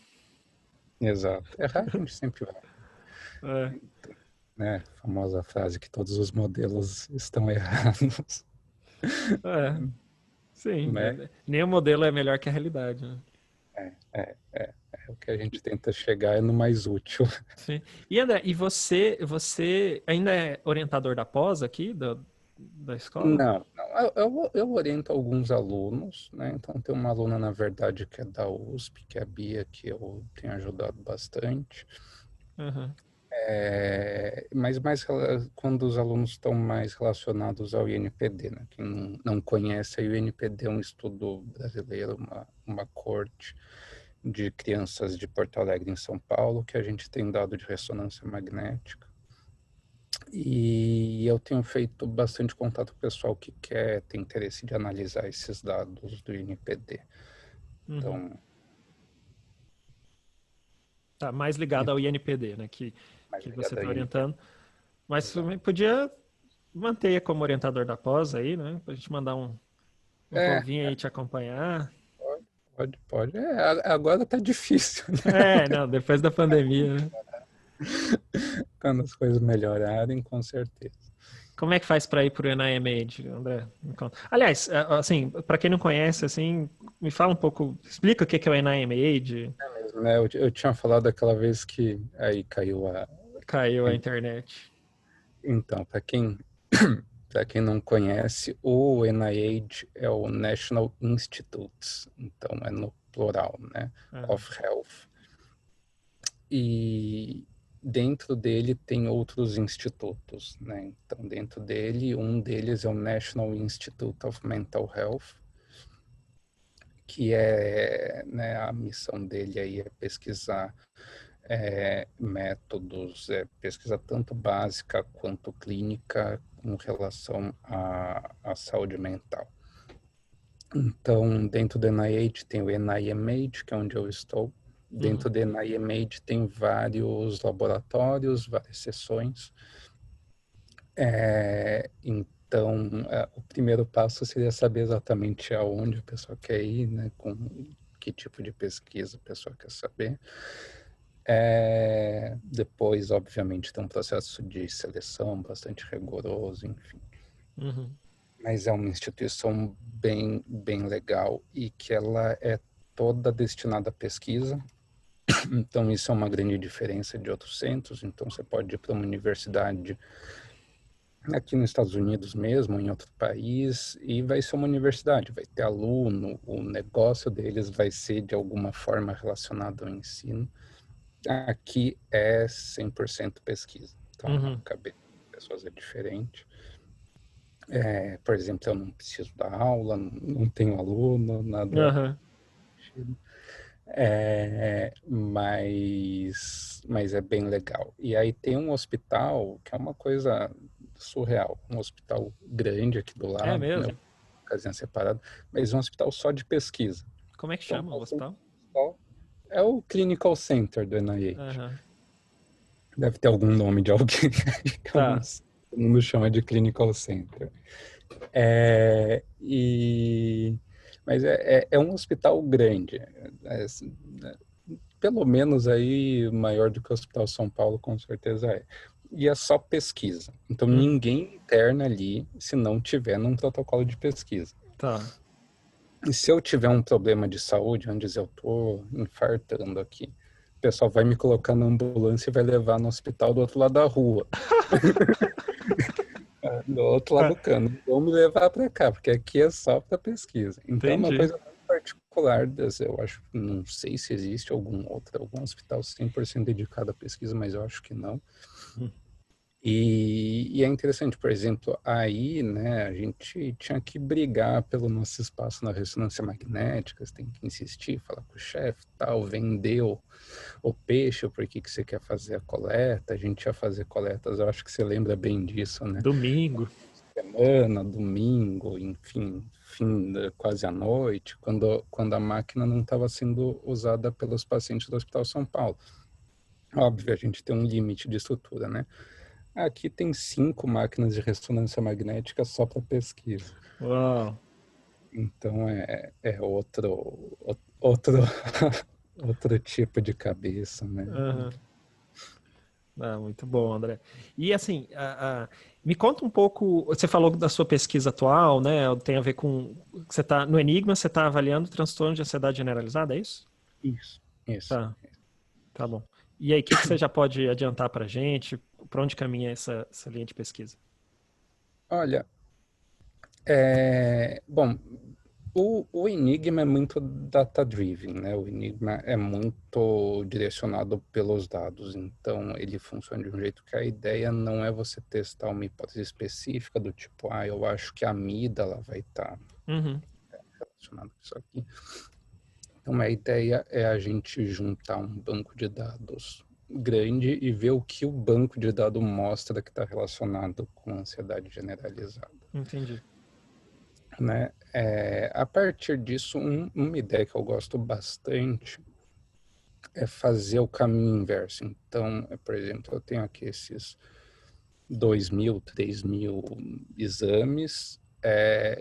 Exato. Errar a gente sempre vai, É, né? A famosa frase que todos os modelos estão errados, é, sim. né? Nenhum modelo é melhor que a realidade, né? É o que a gente tenta chegar é no mais útil. Sim. E André, e você ainda é orientador da pós aqui, da escola? Não. Eu oriento alguns alunos, né? Então tem uma aluna, na verdade, que é da USP, que é a Bia, que eu tenho ajudado bastante. Aham, Mas quando os alunos estão mais relacionados ao INPD, né? Quem não conhece, o INPD é um estudo brasileiro, uma corte de crianças de Porto Alegre, em São Paulo, que a gente tem dado de ressonância magnética. E eu tenho feito bastante contato com o pessoal que tem interesse de analisar esses dados do INPD. uhum. Então, Tá mais ligado ao INPD, né? Que, mais que você ligado ao está INPD. orientando. Mas Exato. também podia manter como orientador da pós aí, né? Pra gente mandar um É, povinho aí te acompanhar. pode. Agora tá difícil, né? É, não, depois da pandemia, né? Quando as coisas melhorarem, com certeza. Como é que faz para ir pro NIMH, André? Me conta. Aliás, assim, para quem não conhece, assim, me fala um pouco, explica o que é o NIMH, Mesmo, né? Eu tinha falado aquela vez que aí caiu a. caiu a internet. Então, para quem não conhece, o NIH é o National Institutes, então é no plural, né? Aham. Of Health. E dentro dele tem outros institutos, né? Então, dentro dele, um deles é o National Institute of Mental Health, que é, né, a missão dele aí é pesquisar métodos, pesquisa tanto básica quanto clínica com relação à saúde mental. Então, dentro do NIH tem o NIMH, que é onde eu estou. Dentro do NIMH tem vários laboratórios, várias seções. Então, o primeiro passo seria saber exatamente aonde a pessoa quer ir, né, com que tipo de pesquisa a pessoa quer saber. Depois, obviamente, tem um processo de seleção bastante rigoroso, enfim. Mas é uma instituição bem, bem legal e que ela é toda destinada à pesquisa. Então, isso é uma grande diferença de outros centros. Então, você pode ir para uma universidade aqui nos Estados Unidos mesmo, em outro país, e vai ser uma universidade, vai ter aluno, o negócio deles vai ser de alguma forma relacionado ao ensino. Aqui é 100% pesquisa. Então, a cabeça das pessoas é diferente. Por exemplo, eu não preciso dar aula, não tenho aluno, nada. Mas é bem legal. E aí tem um hospital que é uma coisa surreal, um hospital grande aqui do É lado, né, mesmo? casinha separada, mas um hospital só de pesquisa. Como é que Então, chama o hospital? é o Clinical Center do NIH. Aham. Deve ter algum nome de alguém que eu não Tá. sei. Todo mundo chama de Clinical Center. Mas é um hospital grande. Assim, pelo menos aí maior do que o Hospital São Paulo, com certeza é. E é só pesquisa. Então ninguém interna ali se não tiver num protocolo de pesquisa. Tá. E se eu tiver um problema de saúde, onde eu tô infartando aqui, o pessoal vai me colocar na ambulância e vai levar no hospital do outro lado da rua. Do outro lado do cano. Vão me levar para cá, porque aqui é só para pesquisa. Então é uma Entendi. coisa muito particular. Eu acho, não sei se existe algum hospital 100% dedicado à pesquisa, mas eu acho que não. E é interessante, por exemplo, aí, né, a gente tinha que brigar pelo nosso espaço na ressonância magnética, você tem que insistir, falar com o chefe, tal, vender o peixe, por que você quer fazer a coleta, a gente ia fazer coletas, eu acho que você lembra bem disso, né? Domingo. Semana, domingo, enfim, quase à noite, quando a máquina não estava sendo usada pelos pacientes do Hospital São Paulo. Óbvio, a gente tem um limite de estrutura, né? Aqui tem 5 máquinas de ressonância magnética só para pesquisa. Uau. Então é outro outro tipo de cabeça, né? Muito bom, André. E assim, me conta um pouco. Você falou da sua pesquisa atual, né? Tem a ver com. Você tá no Enigma, você está avaliando transtorno de ansiedade generalizada, é isso? Isso. Tá, tá bom. E aí, o que você já pode adiantar para a gente? Para onde caminha essa linha de pesquisa? Olha, bom, o Enigma é muito data-driven, né? O Enigma é muito direcionado pelos dados, então ele funciona de um jeito que a ideia não é você testar uma hipótese específica do tipo, eu acho que a amígdala vai estar relacionada com isso aqui. Então a ideia é a gente juntar um banco de dados grande e ver o que o banco de dados mostra que está relacionado com ansiedade generalizada. Entendi. Né? A partir disso, uma ideia que eu gosto bastante é fazer o caminho inverso. Então, por exemplo, eu tenho aqui esses 2.000, 3.000 exames,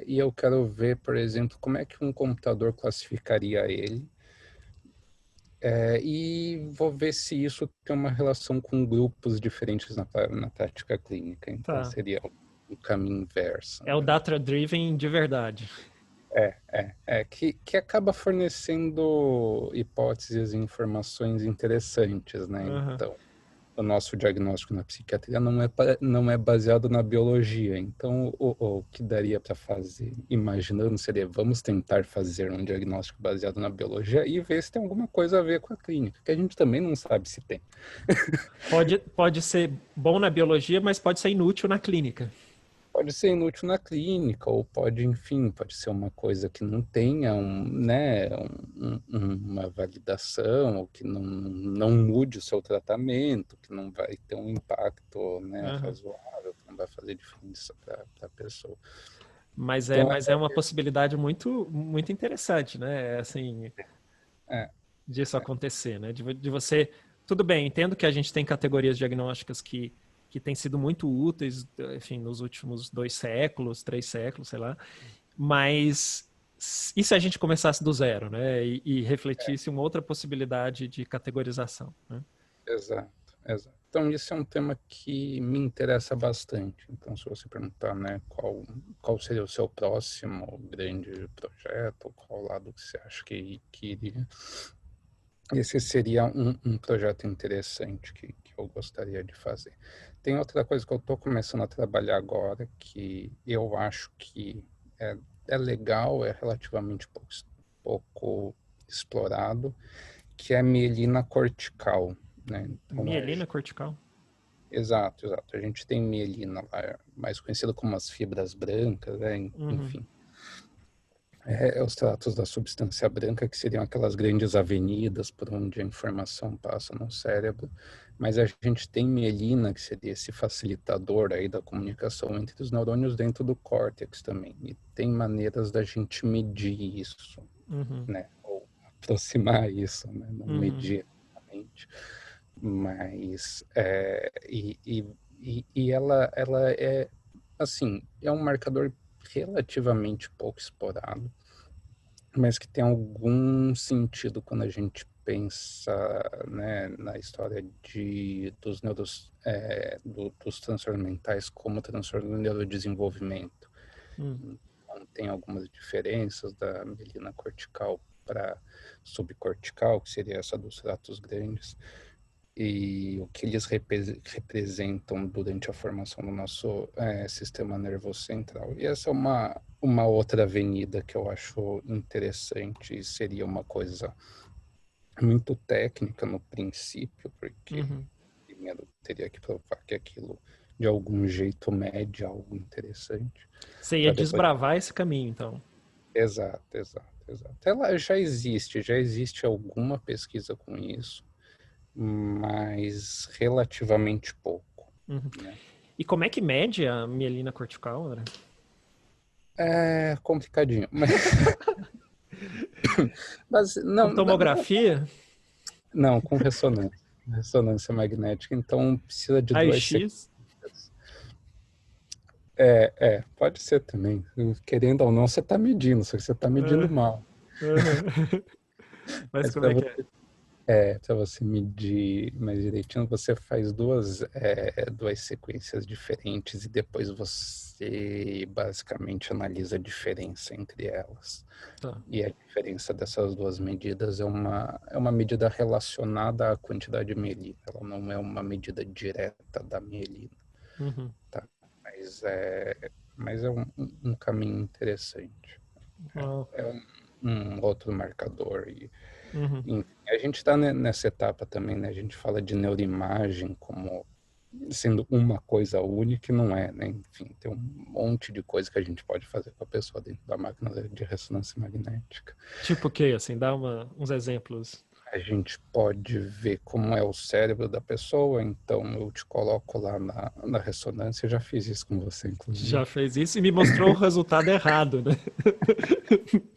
e eu quero ver, por exemplo, como é que um computador classificaria ele, e vou ver se isso tem uma relação com grupos diferentes na prática clínica. Então, Tá. seria o caminho inverso. É o data-driven de verdade. Que acaba fornecendo hipóteses e informações interessantes, né? Então, o nosso diagnóstico na psiquiatria não é baseado na biologia. Então, o que daria para fazer, imaginando, seria vamos tentar fazer um diagnóstico baseado na biologia e ver se tem alguma coisa a ver com a clínica, que a gente também não sabe se tem. Pode ser bom na biologia, mas pode ser inútil na clínica. Pode ser inútil na clínica, ou pode, enfim, pode ser uma coisa que não tenha uma validação, ou que não mude o seu tratamento, que não vai ter um impacto, né, Aham. razoável, que não vai fazer diferença para a pessoa. Mas Então, é uma possibilidade muito, muito interessante, né? Assim, é, disso acontecer, né? De você. Tudo bem, entendo que a gente tem categorias diagnósticas que têm sido muito úteis, enfim, nos últimos 2 séculos, 3 séculos, sei lá, mas e se a gente começasse do zero, né? E refletisse uma outra possibilidade de categorização, né? exato, exato. Então, isso é um tema que me interessa bastante. Então, se você perguntar, né, qual seria o seu próximo grande projeto, qual lado que você acha que iria, esse seria um projeto interessante que eu gostaria de fazer. Tem outra coisa que eu estou começando a trabalhar agora, que eu acho que é legal, é relativamente pouco explorado, que é a mielina cortical, né? Então, Mielina cortical. exato, exato. A gente tem mielina lá, mais conhecida como as fibras brancas, né? Uhum. Enfim. Os tratos da substância branca, que seriam aquelas grandes avenidas por onde a informação passa no cérebro, mas a gente tem mielina, que seria esse facilitador aí da comunicação entre os neurônios dentro do córtex também, e tem maneiras da gente medir isso, Uhum. né, ou aproximar isso, né, não Uhum. medir exatamente, mas e ela é, assim, é um marcador relativamente pouco explorado, mas que tem algum sentido quando a gente pensa, né, na história dos transtornos mentais como transtorno do neurodesenvolvimento. Uhum. Então, tem algumas diferenças da mielina cortical para subcortical, que seria essa dos ratos grandes, e o que eles representam durante a formação do nosso sistema nervoso central. E essa é uma outra avenida que eu acho interessante, e seria uma coisa muito técnica no princípio, porque Uhum. primeiro teria que provar que aquilo de algum jeito mede algo interessante, Você ia para depois... desbravar esse caminho, então. Exato, exato, exato. Ela já existe alguma pesquisa com isso, mas relativamente pouco, Uhum. né? E como é que mede a mielina cortical, André? É complicadinho, mas Com não, tomografia? não, com ressonância magnética, então precisa de duas Raio-X? sequências. Pode ser também. Querendo ou não, você está medindo, só que você está medindo Ah, mal. aham. Mas Mas como é que é? para você medir mais direitinho, você faz duas sequências diferentes e depois você basicamente analisa a diferença entre elas. Tá. E a diferença dessas duas medidas é uma medida relacionada à quantidade de mielina. Ela não é uma medida direta da mielina, Uhum. tá? Mas é um caminho interessante. Uau. É um outro marcador. Uhum. Enfim, a gente está nessa etapa também, né? A gente fala de neuroimagem como sendo uma coisa única e não é, né? Enfim, tem um monte de coisa que a gente pode fazer com a pessoa dentro da máquina de ressonância magnética. Tipo o quê? Assim, dá uns exemplos. A gente pode ver como é o cérebro da pessoa, então eu te coloco lá na ressonância, eu já fiz isso com você, inclusive. Já fez isso e me mostrou o resultado errado, né?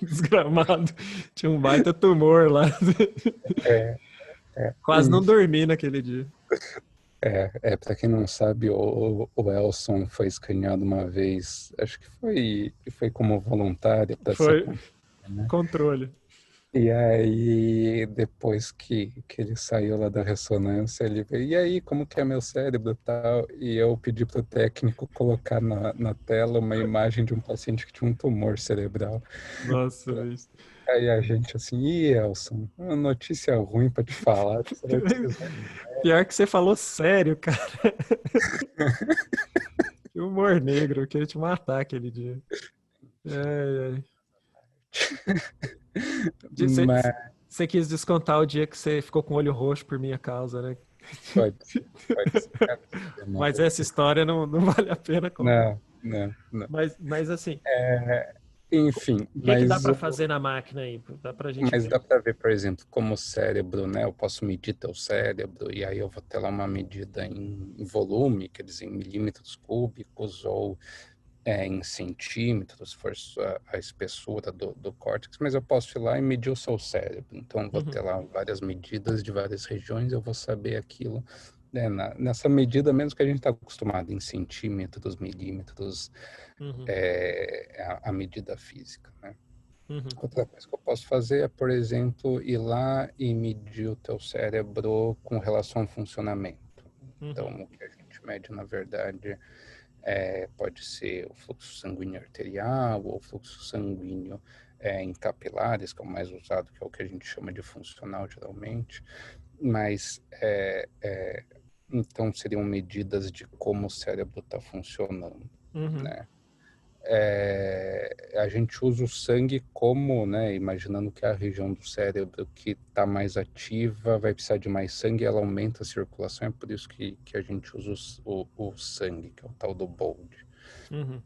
Desgramado. Tinha um baita tumor lá. É, é, Quase não dormi naquele dia. para quem não sabe, o Elson foi escaneado uma vez, acho que foi como voluntário para se Foi acompanhar, né? controle. E aí, depois que ele saiu lá da ressonância, ele veio, e aí, como que é meu cérebro e tal? E eu pedi para o técnico colocar na tela uma imagem de um paciente que tinha um tumor cerebral. Nossa, bicho. Aí a gente assim, Elson, uma notícia ruim para te falar, você vai precisar. Pior que você falou sério, cara. Que humor negro, eu queria te matar aquele dia. Ai, ai. Você Mas você quis descontar o dia que você ficou com o olho roxo por minha causa, né? pode ser, pode ser. Cara, não, Mas essa história não vale a pena contar. não, não, não. Mas assim, É, enfim, o que que dá para fazer na máquina aí? Dá pra gente mas ver. dá para ver, por exemplo, como o cérebro, né? Eu posso medir teu cérebro e aí eu vou ter lá uma medida em volume, quer dizer, em milímetros cúbicos ou em centímetros, se for a espessura do córtex, mas eu posso ir lá e medir o seu cérebro. Então, eu vou ter Uhum, lá várias medidas de várias regiões, eu vou saber aquilo, né, nessa medida, mesmo que a gente está acostumado em centímetros, milímetros, uhum, a medida física, né? uhum, Outra coisa que eu posso fazer é, por exemplo, ir lá e medir o teu cérebro com relação ao funcionamento. Então, uhum, o que a gente mede, na verdade, pode ser o fluxo sanguíneo arterial ou o fluxo sanguíneo em capilares, que é o mais usado, que é o que a gente chama de funcional, geralmente. Mas, então, seriam medidas de como o cérebro está funcionando, uhum, né? A gente usa o sangue como, né, imaginando que a região do cérebro que está mais ativa vai precisar de mais sangue, ela aumenta a circulação, é por isso que a gente usa o sangue, que é o tal do BOLD. uhum,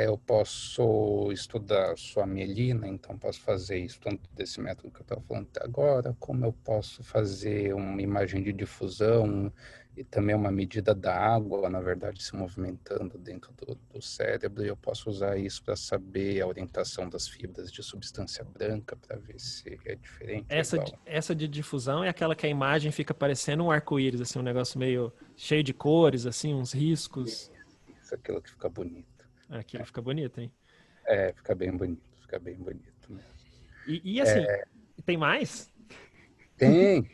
Eu posso estudar sua mielina, então posso fazer isso tanto desse método que eu estava falando até agora, como eu posso fazer uma imagem de difusão e também uma medida da água, na verdade, se movimentando dentro do cérebro, e eu posso usar isso para saber a orientação das fibras de substância branca, para ver se é diferente ou igual. essa de difusão é aquela que a imagem fica parecendo um arco-íris, assim, um negócio meio cheio de cores, assim, uns riscos. Isso, aquilo que fica bonito. Aquilo fica bonito, hein? Fica bem bonito, fica bem bonito mesmo. E assim, tem mais? Tem.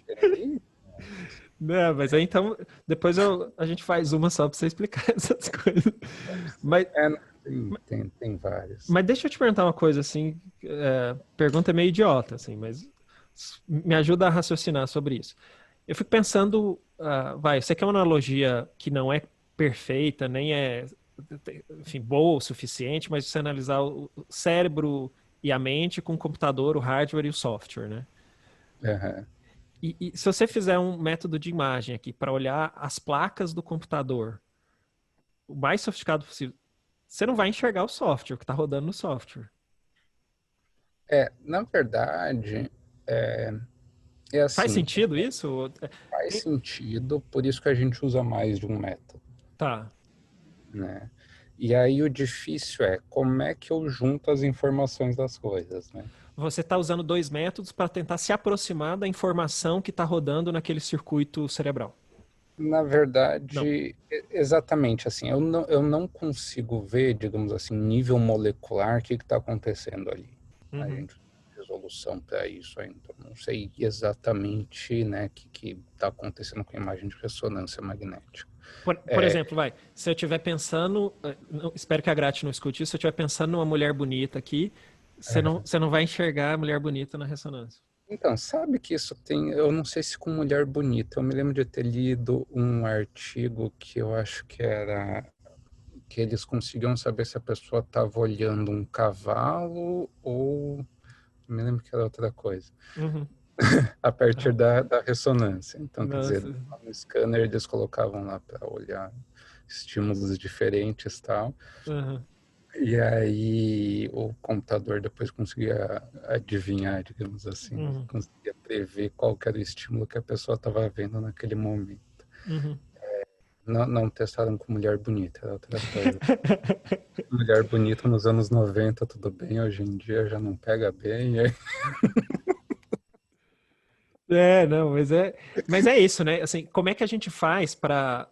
Não, mas aí então, depois a gente faz uma só pra você explicar essas coisas. Mas, Não, tem vários. mas deixa eu te perguntar uma coisa, assim, pergunta meio idiota, assim, mas me ajuda a raciocinar sobre isso. Eu fico pensando, você quer uma analogia que não é perfeita, nem é, enfim, boa o suficiente, mas você analisar o cérebro e a mente com o computador, o hardware e o software, né? Aham. E se você fizer um método de imagem aqui para olhar as placas do computador, o mais sofisticado possível, você não vai enxergar o software que está rodando no software. Na verdade, é, é Faz assim, sentido isso? faz Tem- sentido, por isso que a gente usa mais de um método, Tá. né? E aí o difícil é como é que eu junto as informações das coisas, né? Você está usando dois métodos para tentar se aproximar da informação que está rodando naquele circuito cerebral. Na Não. verdade, exatamente assim, eu não consigo ver, digamos assim, nível molecular, o que está acontecendo ali. A Uhum. gente tem resolução para isso ainda. Eu não sei exatamente, né, o que está acontecendo com a imagem de ressonância magnética. Por exemplo, se eu estiver pensando, espero que a Grat não escute isso, se eu estiver pensando numa mulher bonita aqui, você não vai enxergar a mulher bonita na ressonância. Então, sabe que isso tem, eu não sei se com mulher bonita, eu me lembro de ter lido um artigo que eu acho que era que eles conseguiam saber se a pessoa estava olhando um cavalo ou me lembro que era outra coisa, Uhum. a partir da ressonância. Então, quer dizer, Nossa. no scanner eles colocavam lá para olhar estímulos diferentes e tal. Uhum. E aí o computador depois conseguia adivinhar, digamos assim, Uhum. conseguia prever qual que era o estímulo que a pessoa estava vendo naquele momento. Uhum. Não testaram com mulher bonita, era outra coisa. Mulher bonita nos anos 90 tudo bem, hoje em dia já não pega bem. Não, mas é isso, né? Assim, como é que a gente faz para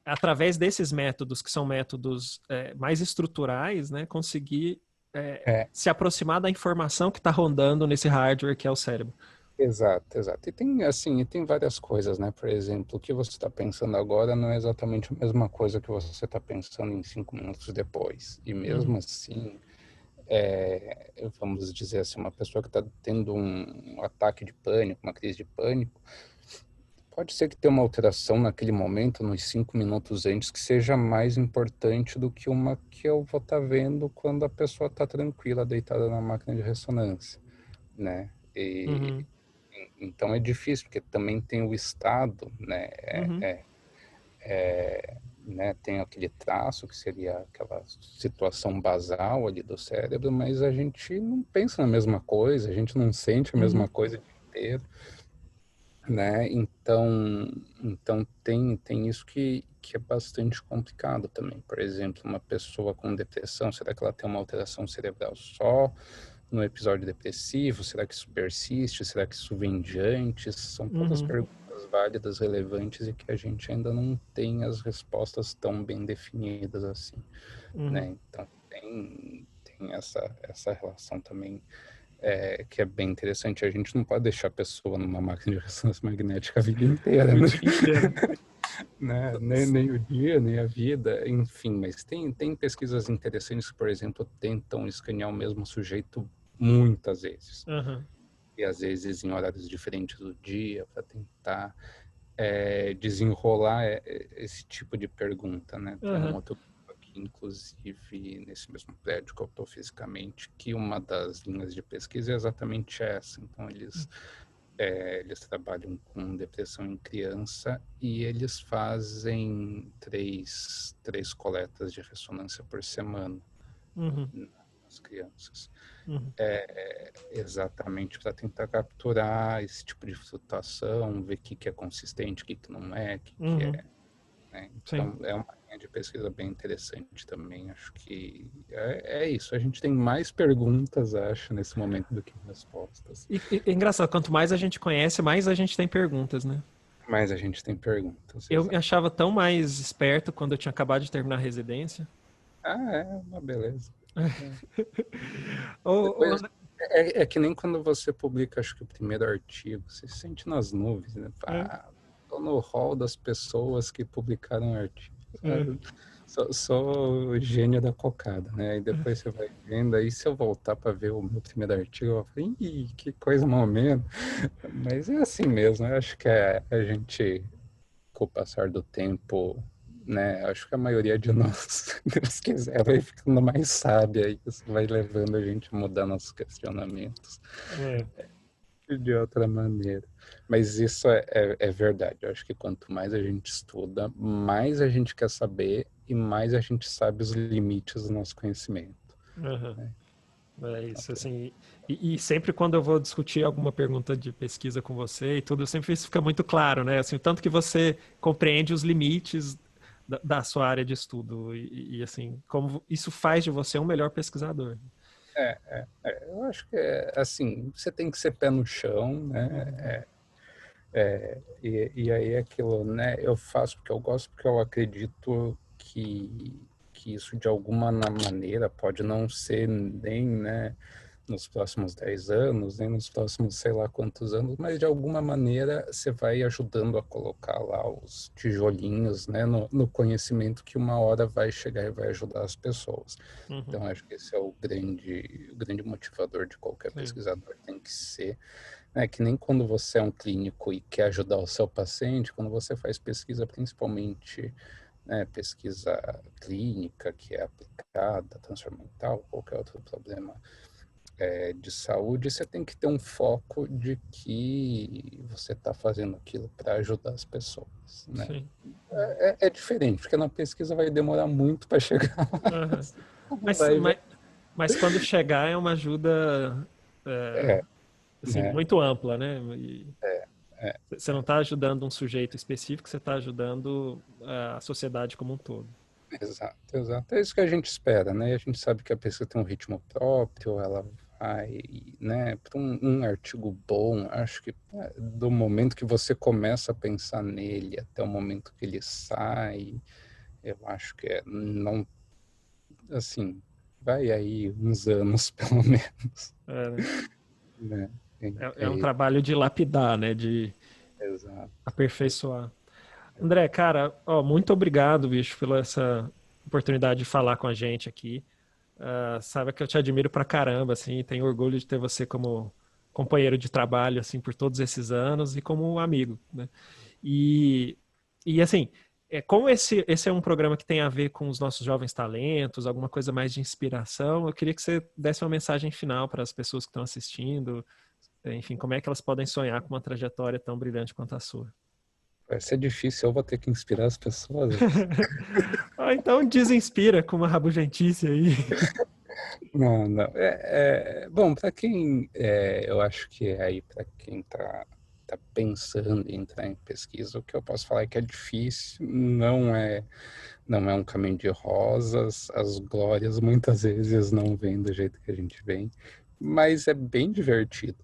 através desses métodos que são métodos mais estruturais, né, conseguir É, se aproximar da informação que está rondando nesse hardware que é o cérebro? exato, exato. E tem assim, e tem várias coisas, né? Por exemplo, o que você está pensando agora não é exatamente a mesma coisa que você está pensando em 5 minutos depois. E Uhum. mesmo assim, vamos dizer assim, uma pessoa que está tendo um ataque de pânico, uma crise de pânico, pode ser que tenha uma alteração naquele momento, nos 5 minutos antes, que seja mais importante do que uma que eu vou estar vendo quando a pessoa está tranquila, deitada na máquina de ressonância, né? Uhum, Então é difícil, porque também tem o estado, né? uhum, Né? Tem aquele traço, que seria aquela situação basal ali do cérebro, mas a gente não pensa na mesma coisa, a gente não sente a mesma uhum, coisa o dia inteiro, né? Então tem isso que é bastante complicado também. Por exemplo, uma pessoa com depressão, será que ela tem uma alteração cerebral só no episódio depressivo? Será que isso persiste? Será que isso vem de antes? São todas uhum, perguntas válidas, relevantes e que a gente ainda não tem as respostas tão bem definidas assim, uhum. né? Então tem essa relação também que é bem interessante. A gente não pode deixar a pessoa numa máquina de ressonância magnética a vida inteira, O né? dia inteiro. Né? Nem o dia, nem a vida, enfim. Mas tem pesquisas interessantes que, por exemplo, tentam escanear o mesmo sujeito muitas vezes. Aham, E às vezes em horários diferentes do dia, para tentar desenrolar esse tipo de pergunta, né? Tem um aham, outro grupo aqui, inclusive, nesse mesmo prédio que eu estou fisicamente, que uma das linhas de pesquisa é exatamente essa. Então, eles trabalham com depressão em criança e eles fazem três coletas de ressonância por semana uhum, nas crianças. uhum. Exatamente para tentar capturar esse tipo de flutuação, ver o que é consistente, o que não é, o que Uhum, é, né? sim. Então, é uma linha de pesquisa bem interessante também. Acho que é isso. A gente tem mais perguntas, acho, nesse momento do que respostas. E é engraçado, quanto mais a gente conhece, mais a gente tem perguntas, né? Mas a gente tem perguntas, Eu me exato. achava tão mais esperto quando eu tinha acabado de terminar a residência. Ah, é uma beleza. É. Ô, Depois, é que nem quando você publica, acho que o primeiro artigo, você se sente nas nuvens, né? é, Ah, tô no hall das pessoas que publicaram artigo, é, sabe? Sou o gênio da cocada, né? Aí depois você vai vendo, aí se eu voltar para ver o meu primeiro artigo, eu falo, ih, que coisa mal menos. Mas é assim mesmo, eu acho que a gente, com o passar do tempo, né? Acho que a maioria de nós, se Deus quiser, vai ficando mais sábia e isso vai levando a gente a mudar nossos questionamentos é. de outra maneira. Mas isso é verdade. Eu acho que quanto mais a gente estuda, mais a gente quer saber e mais a gente sabe os limites do nosso conhecimento. Aham. Né? É Então, isso, assim. E sempre quando eu vou discutir alguma pergunta de pesquisa com você e tudo, sempre isso fica muito claro, né? Assim, o tanto que você compreende os limites da sua área de estudo assim, como isso faz de você um melhor pesquisador. eu acho que assim, você tem que ser pé no chão, Uhum, né? E aí é aquilo, né? Eu faço porque eu gosto, porque eu acredito que isso de alguma maneira pode não ser nem, né, nos próximos 10 anos, nem nos próximos sei lá quantos anos, mas de alguma maneira você vai ajudando a colocar lá os tijolinhos, né, no conhecimento que uma hora vai chegar e vai ajudar as pessoas. uhum, Então, acho que esse é o grande motivador de qualquer sim, pesquisador, tem que ser, é que nem quando você é um clínico e quer ajudar o seu paciente, quando você faz pesquisa, principalmente, né, pesquisa clínica, que é aplicada, transformental, qualquer outro problema de saúde, você tem que ter um foco de que você está fazendo aquilo para ajudar as pessoas, né? sim. É diferente, porque na pesquisa vai demorar muito para chegar lá. Aham. Não Mas, vai ver. mas, mas quando chegar é uma ajuda, É, assim, né? muito ampla, né? É, Você não está ajudando um sujeito específico, você está ajudando a sociedade como um todo. exato, exato. É isso que a gente espera, né? A gente sabe que a pessoa tem um ritmo próprio, ela vai, né? Para um artigo bom, acho que do momento que você começa a pensar nele até o momento que ele sai, eu acho que não, assim, vai aí uns anos pelo menos, É, né? né? É um trabalho de lapidar, né? De Exato. aperfeiçoar. André, cara, ó, muito obrigado, bicho, pela essa oportunidade de falar com a gente aqui. Sabe que eu te admiro pra caramba, assim, tenho orgulho de ter você como companheiro de trabalho, assim, por todos esses anos e como amigo, né? E, e assim, como esse é um programa que tem a ver com os nossos jovens talentos, alguma coisa mais de inspiração, eu queria que você desse uma mensagem final para as pessoas que estão assistindo, enfim, como é que elas podem sonhar com uma trajetória tão brilhante quanto a sua. Vai ser difícil, eu vou ter que inspirar as pessoas. Então desinspira com uma rabugentice aí. Não, não. Bom, para quem, eu acho que aí para quem tá pensando em entrar em pesquisa, o que eu posso falar é que é difícil, não é um caminho de rosas, as glórias muitas vezes não vêm do jeito que a gente vem, mas é bem divertido,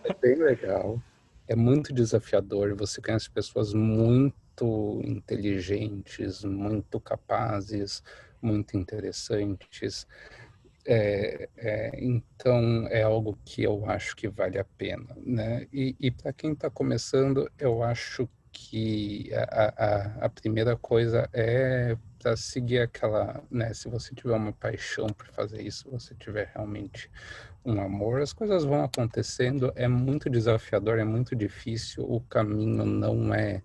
é bem legal, é muito desafiador, você conhece pessoas muito inteligentes, muito capazes, muito interessantes. Então é algo que eu acho que vale a pena, né? E para quem está começando, eu acho que a primeira coisa é para seguir aquela, né? Se você tiver uma paixão por fazer isso, se você tiver realmente um amor, as coisas vão acontecendo. É muito desafiador, é muito difícil. O caminho não é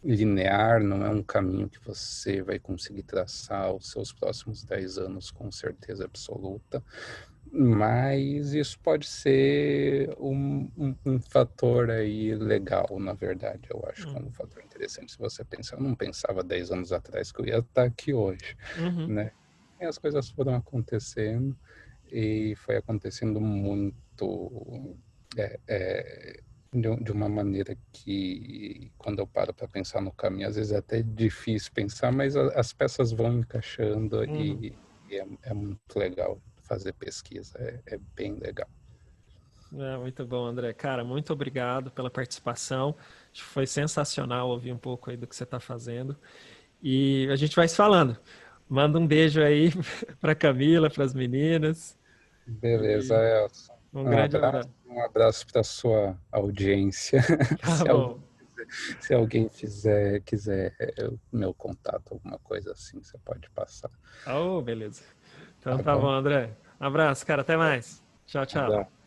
linear, não é um caminho que você vai conseguir traçar os seus próximos 10 anos com certeza absoluta, mas isso pode ser um fator aí legal, na verdade, eu acho que é um fator interessante. Se você pensar, eu não pensava 10 anos atrás que eu ia estar aqui hoje, Uhum. né? E as coisas foram acontecendo e foi acontecendo muito de uma maneira que, quando eu paro para pensar no caminho, às vezes é até difícil pensar, mas as peças vão encaixando Uhum. é muito legal fazer pesquisa, é bem legal. Muito bom, André. Cara, muito obrigado pela participação. Acho que foi sensacional ouvir um pouco aí do que você está fazendo. E a gente vai se falando. Manda um beijo aí para Camila, para as meninas. Beleza, E Elson. um grande abraço. Um abraço para sua audiência. Tá bom. Se alguém quiser o meu contato, alguma coisa assim, você pode passar. Oh, beleza. Então Tá tá bom, bom? André. Abraço, cara. Até mais. Tchau, tchau. Abraço.